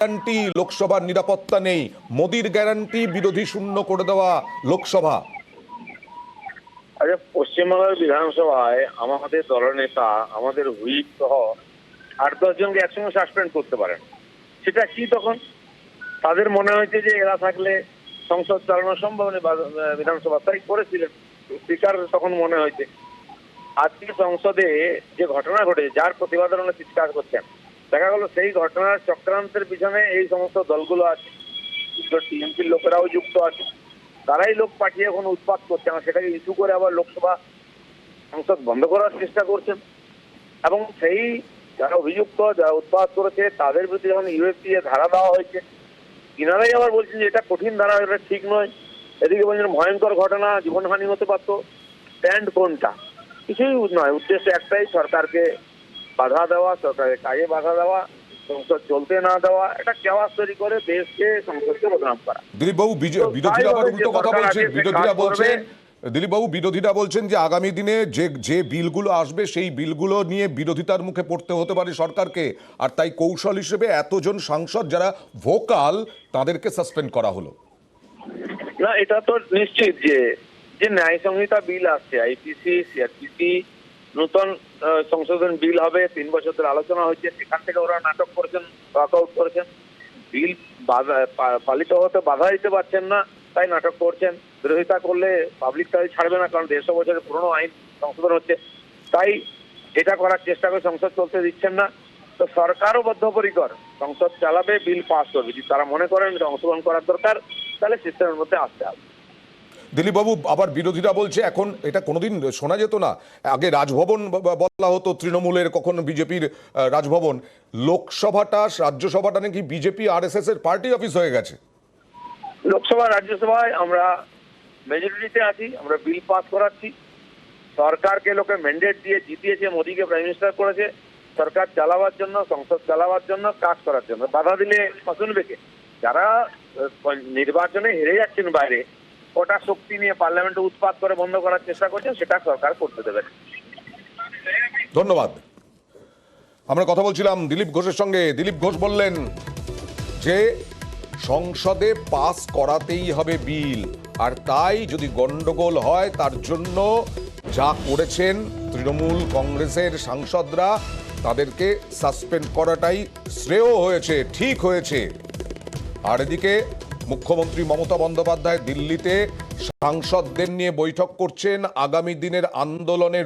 Guarantee লোকসভার নিরাপত্তা নেই, মোদির গ্যারান্টি বিরোধী শূন্য করে দেওয়া লোকসভা। আচ্ছা, পশ্চিমবাংলার বিধানসভায় আমাদের দলনেতা, আমাদের হুইপ সহ 8-10 জনকে একসঙ্গে সাসপেন্ড করতে পারেন। সেটা কি তখন? তাদের মনে হয়েছে যে এরা থাকলে সংসদ চালানো সম্ভব নেই, বিধানসভা তাই করেছিলেন। স্পিকার তখন মনে হয়েছে। আজকে সংসদে যে ঘটনা ঘটেছে, যার প্রতিবাদ ওনারা চিৎকার করছেন, দেখা গেল সেই ঘটনার চক্রান্তের পিছনে এই সমস্ত দলগুলো আছে, টিএমপির লোকেরাও যুক্ত আছে। তারাই লোক পাঠিয়ে এখন উৎপাত করছে, না সেটাকে ইস্যু করে আবার লোকসভা সংসদ বন্ধ করার চেষ্টা করছেন। এবং সেই যারা অভিযুক্ত, যারা উৎপাত করেছে, তাদের বিরুদ্ধে যখন ইউএসপিএ ধারা দেওয়া হয়েছে, কিনারাই আবার বলছেন যে এটা কঠিন ধারা, এটা ঠিক নয়। এদিকে বলছেন ভয়ঙ্কর ঘটনা, জীবনহানি হতে পারতো। স্ট্যান্ড কোনটা? কিছুই নয়, উদ্দেশ্য একটাই, সরকারকে বাধা দেওয়া, সরকারের কাজে বাধা দেওয়া, সংসদ চলতে না দেওয়া, এটা কেওয়াস তৈরি করে দেশকে, সংসদকে বদনাম করা। দিলীপবাবু, বিরোধীরা আবার উল্টো কথা বলছেন। দিলীপবাবু, বিরোধীরা বলছেন যে আগামী দিনে যে বিলগুলো আসবে সেই বিলগুলো নিয়ে বিরোধিতার মুখে পড়তে হতে পারে সরকারকে, আর তাই কৌশল হিসেবে এতজন সাংসদ যারা ভোকাল তাদেরকে সাসপেন্ড করা হলো। না, এটা তো নিশ্চিত যে ন্যায় সংহিতা বিল আসছে, আইপিসি, সিআরপিসি, নতুন সংশোধন বিল হবে, 3 বছর ধরে আলোচনা হচ্ছে, সেখান থেকে ওরা নাটক করেছেন, ওয়াকআউট করেছেন। বিল পালিত হতে বাধা দিতে পারছেন না, তাই নাটক করছেন। বিরোধিতা করলে পাবলিক তাই ছাড়বে না, কারণ 150 বছরের পুরনো আইন সংশোধন হচ্ছে, তাই এটা করার চেষ্টা করে সংসদ চলতে দিচ্ছেন না। তো সরকারও বদ্ধপরিকর, সংসদ চালাবে, বিল পাস করবে। যদি তারা মনে করেন এটা অংশগ্রহণ করার দরকার, তাহলে সিস্টেমের মধ্যে আসতে হবে। দিলীপবাবু, আবার বিরোধীরা বলছে এখন এটা কোনোদিন শোনা যেত না, আগে রাজভবন বলা হতো তৃণমূলের, কখন বিজেপির রাজভবন, লোকসভাটা, রাজ্যসভাটা নাকি বিজেপি আরএসএস এর পার্টি অফিস হয়ে গেছে। লোকসভা, রাজ্যসভায় আমরা মেজরিটিতে আছি, আমরা বিল পাস করাচ্ছি। সরকারকে লোকে ম্যান্ডেট দিয়ে জিতিয়েছে, মোদীকে প্রাইম মিনিস্টার করেছে সরকার চালাবার জন্য, সংসদ চালাবার জন্য, কাজ করার জন্য। বাধা দিলে শুনবে কে? যারা নির্বাচনে হেরে যাচ্ছেন বাইরে, ওটা শক্তি নিয়ে পার্লামেন্টে উৎপাত করে বন্ধ করার চেষ্টা করছেন, সেটা সরকার করতে দেবে। ধন্যবাদ। আমরা কথা বলছিলাম দিলীপ ঘোষের সঙ্গে। দিলীপ ঘোষ বললেন যে সংসদে পাস করাতেই হবে বিল, আর তাই যদি গন্ডগোল হয় তার জন্য যা করেছেন তৃণমূল কংগ্রেসের সাংসদরা, তাদেরকে সাসপেন্ড করাটাই শ্রেয় হয়েছে, ঠিক হয়েছে। আর এদিকে মুখ্যমন্ত্রী মমতা বন্দ্যোপাধ্যায় দিল্লিতে সাংসদদের নিয়ে বৈঠক করছেন আগামী দিনের আন্দোলনের